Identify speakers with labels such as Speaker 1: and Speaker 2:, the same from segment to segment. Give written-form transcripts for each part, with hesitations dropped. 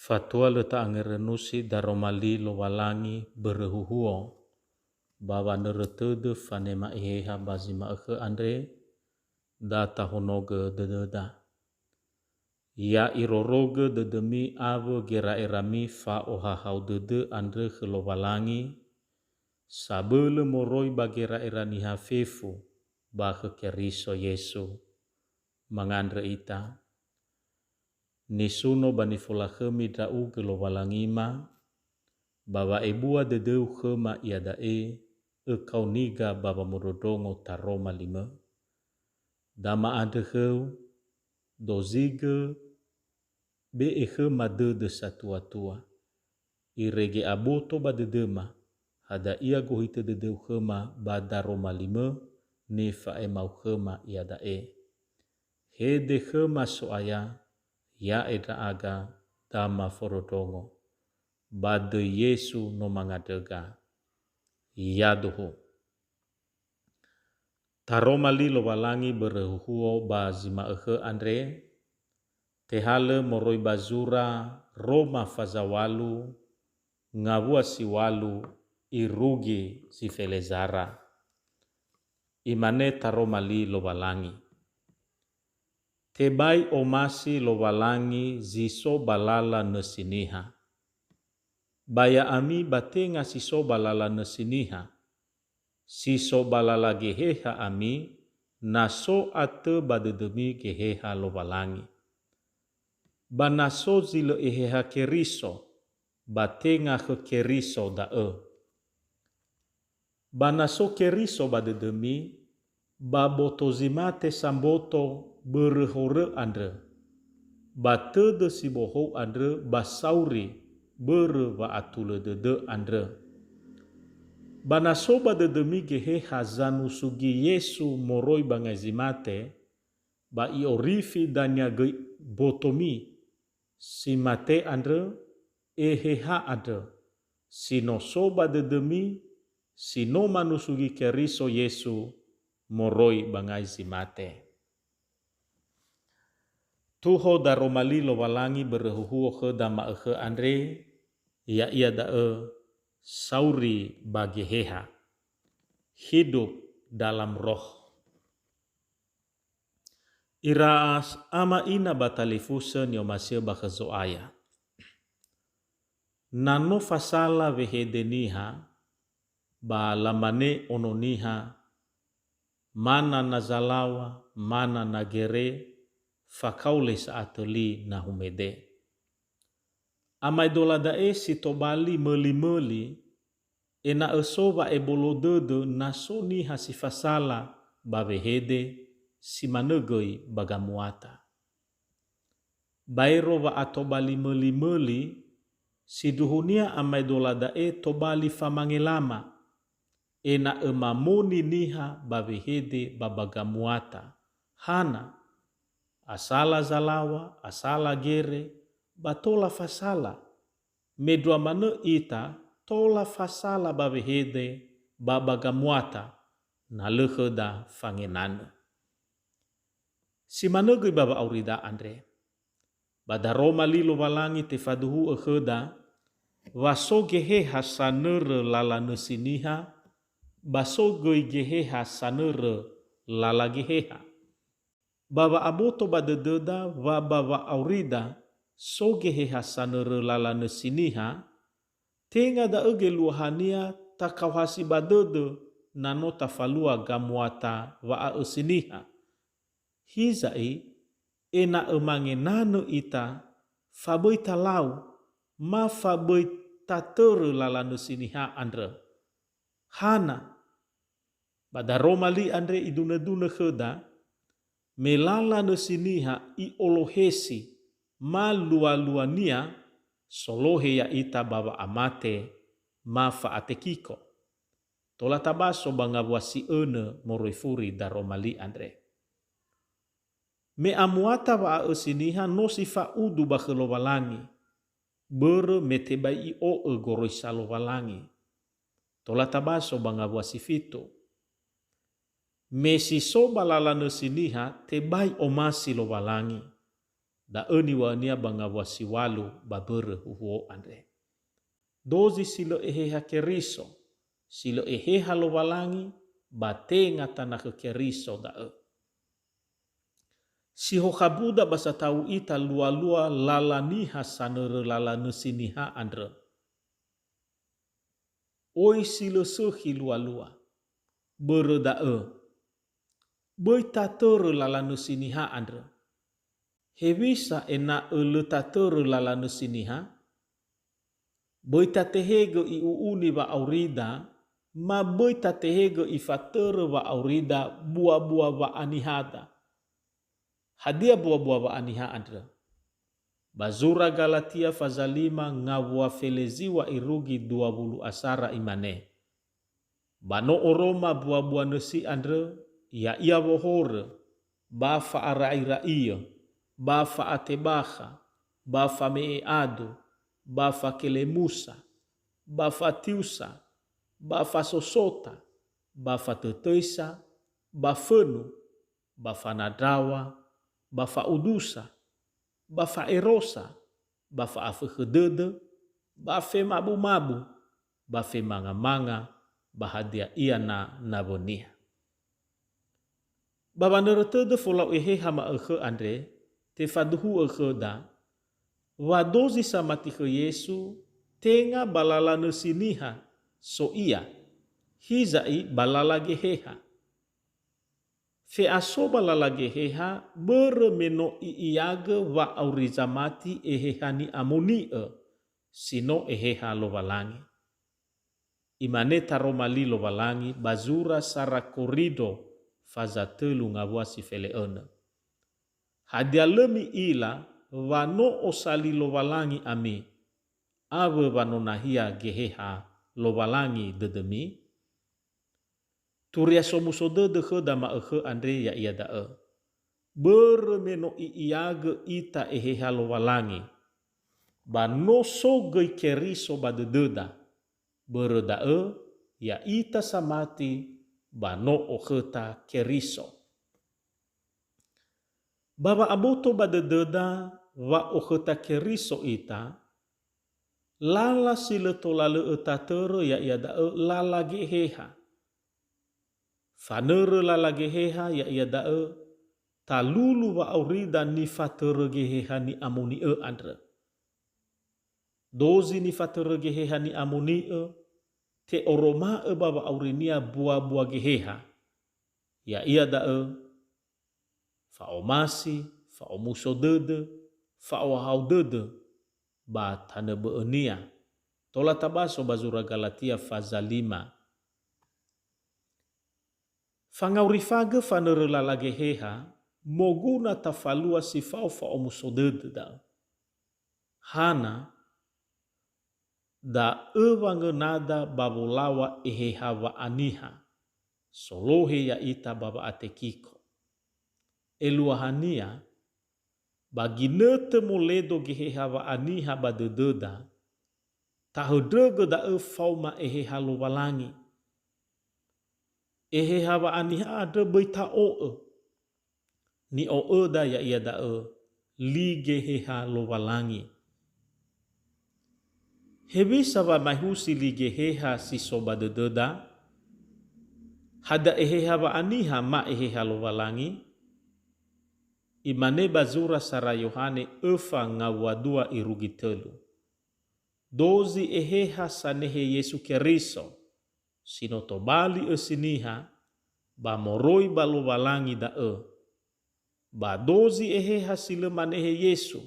Speaker 1: Fatua leta angerenusi daromali lo walangi berehuhuo bawa neretede fanema eheha bazima eke andre data honoge dededa. Ya iroroge dedemi ave gera erami fa oha hau dede andre ke lo walangi sabele moroi bagera eraniha fefu ba ke keriso Yesu mangandre ita. Nisuno bani fola khemi dau ke lo walangima bawa ebua dedeu khema iada kau niga baba mododongo taroma lima dama adeheu dozige be khema de satua-tua irege aboto ba dedema hada ia gohite dedeu khema bada roma lima nefa emau khema iada hede khema soaya ya eda aga dama forodongo bade Yesu no mangadega yaduhu taroma li lo walangi berehuhuo ba zima andre tehale moroi bazura Roma fazawalu ngawua siwalu irugi si felezara imane taroma li lo walangi tebai omasi lo walangi ziso balala nesiniha. Baya ami batenga siso balala nesiniha. Siso balala geheha ami naso ate badedemi geheha lo walangi. Banaso zile eheha keriso batenga ke keriso dae. Banaso keriso badedemi baboto zimate samboto berehore andre. Batede siboho andre basauri bere wa atule dede andre. Banasoba dedemi gehe hazanu sugi Yesu moroi bangazimate ba iorifi danya ge botomi si mate andre eheha andre. Sino soba dedemi sino manusugi keriso Yesu moroi bangazimate. Tuho daromali lo walangi berehuhuo ke dama ke andre ya ia dae sauri bagi heha hidup dalam roh. Iraas ama ina batalifusen yo masih bakazoaya. Nano fasala vehedeniha ba lamane ononiha mana nazalawa mana nagere fakaule saateli nahumede. Amai doladae si tobali meli-meli ena esoba ebolodede nasoni hasifasala bavehede si manegoi bagamuata. Bairo wa atobali meli-meli si duhunia amai doladae tobali famangelama ena emamoni niha bavehede babagamuata. Hana asala zalawa, asala gere, batola fasala. Medua mane ita tola fasala babehede babagamuata na leheda fangenane. Si manegui baba aurida andre. Badaroma lilo walangi te faduhu eheda wasoge he hasanere lala nesiniha basoge gehe hasanere lala geheha. Baba aboto badededa wa baba aurida soge he hasanere lala nesiniha tenga da ege luahania takawhasi badede nanota falua gamuata wa aesiniha. Hizai ena emange nano ita faboi talau ma faboi tatere lala nesiniha andre. Hana badaromali andre idune-dune heda melala nesiniha i olohesi ma lua-luania solohe ya ita baba amate ma faatekiko. Tola tabaso bangawasi ene moroifuri daromali andre. Me amuata wa aesiniha no sifa udu bakelo walangi. Bere metebai i o egoroisa lo walangi. Tola tabaso bangawasi fito. Mesi soba lala nesiniha te bai omasi lo walangi. Da ni wa nia banga wasiwalu babere huo andre. Dozi silo eheha keriso, silo eheha lo walangi, batenga tanah ke keriso da Si hokabuda basa tau ita lua-lua lalaniha sanere lala nesiniha andre. Oi silo sehi lua-lua, bere da Boi tatere lala nesiniha andre. Hewisa ena le tatere lala nesiniha. Boi tatehege I uuni wa aurida, ma boi tatehege I fatere wa aurida buah-buah wa anihada. Hadia buah-buah wa aniha andre. Bazura Galatia fazalima ngawwa felezi wa irugi 20 asara imane. Bano oroma buah-buah nesi andre, ya ia wohore, bafa arai-rai, bafa atebaha, bafa meeado, bafa kelemusa, bafa tiusa, bafa sosota, bafa teteisa, bafenu, bafa nadrawa, bafa udusa, bafa erosa, bafa afehedede, bafe mabu-mabu, bafe manga-manga, bahadia ia na nabonia. Baba neretede folau hama andre, te faduhu da, wadozi samati Yesu, tenga balala nesiniha, so ia, hizai balala geheha. Fe aso balala geheha, beremeno iiage wa aurizamati ehehani amonie, sino eheha lo walangi. Imane taromali lo walangi, bazura sara korido, fazatelu ngawasi feleona. Hadia lemi ila, wano osali lo walangi ami, awe wano nahia geheha lo walangi dedemi, turia somusode dehe dama andre ya ia da beremeno iiage ita eheha lo walangi, bano so gei keriso badededa, bereda ya ita samati, bano oheta keriso. Baba aboto badededa wa oheta keriso ita, lala sileto lale etatere ya ia da lala geheha. Fanere lala geheha ya ia da talulu wa aurida ni fatere geheha ni amoni andre. Dozi ni fatere geheha ni amoni te oroma baba aurinia buah-buah geheha. Ya ia da faomasi, faomusodede, faohaudede, ba tane beenia. Tola tabaso bazura Galatia fazalima. Fangaurifage fanere lala geheha, moguna tafalua si faomusodede da. Hana, da ewangenada babulawa eheha wa aniha, solohe ya ita baba atekiko. Eluahania, bagi nete moledo geheha wa aniha badededa, tahedrege da fauma eheha lo walangi. Eheha wa aniha ada beita ni da ya ia da li geheha lo walangi. Hebisa wa mahusi li geheha si soba dededa, hada eheha wa aniha ma eheha lo walangi, imane bazura sara Yohane efa ngawadua irugitelu. Dozi eheha sanehe Yesu Keriso, sinotobali esiniha, ba moroi balo walangi da ba dozi eheha silemanehe Yesu,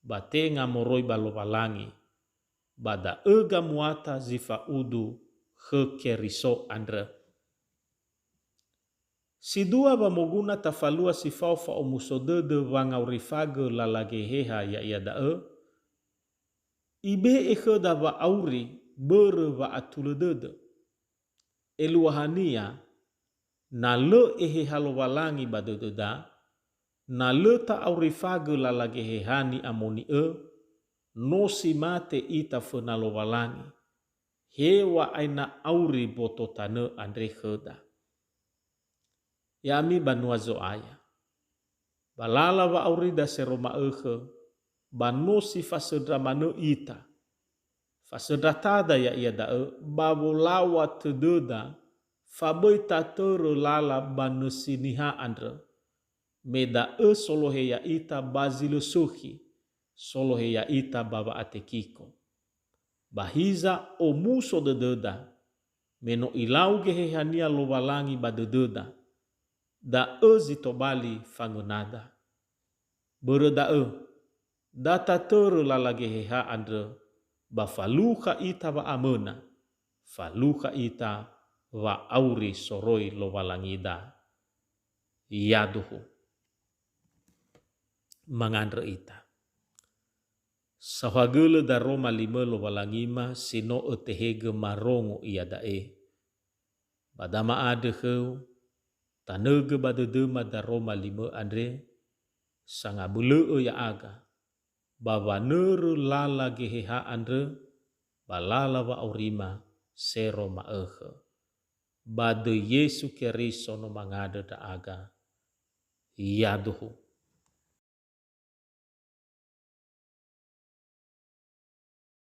Speaker 1: ba tenga moroi balo walangi, bada ega muata zifa udu he keriso andre. Si dua ba moguna tafalua si faufa omusodede wangaurifage lalageheha ya ia da ibe ehe da wa auri bere wa atuledede. Eluahania na le ehe halo walangi badededa, na le ta aurifage lalagehehani amoni no si mate ita fenalo walangi. Hewa aina auri bototane andre heda. Yami banua zoaya. balala wa aurida sero maehe, banosi fasedra manu ita. Fasedra tada ya ia dae, babolawa tededa, faboi tatere lala banusi niha andre. Meda solohe ya ita bazilo suhi, solohe ya ita baba atekiko. Bahiza o muso dededa, meno ilau gehehania lo walangi badededa, da zito bali fangunada. Bereda data tere lala geheha andre, ba faluka ita wa amena, faluka ita wa auri soroi lo walangida. Yaduhu. Mangandre ita. Sahagele da Roma 5 lo walangima sino etehege marongo ia dae. Badama adeheu, tanege badedema da Roma 5 andre, sangabuleu ya aga. Bawaneru lala geheha andre, balala wa aurima sero maehe. Bade Yesu Keriso no mangade da aga. Yaduhu.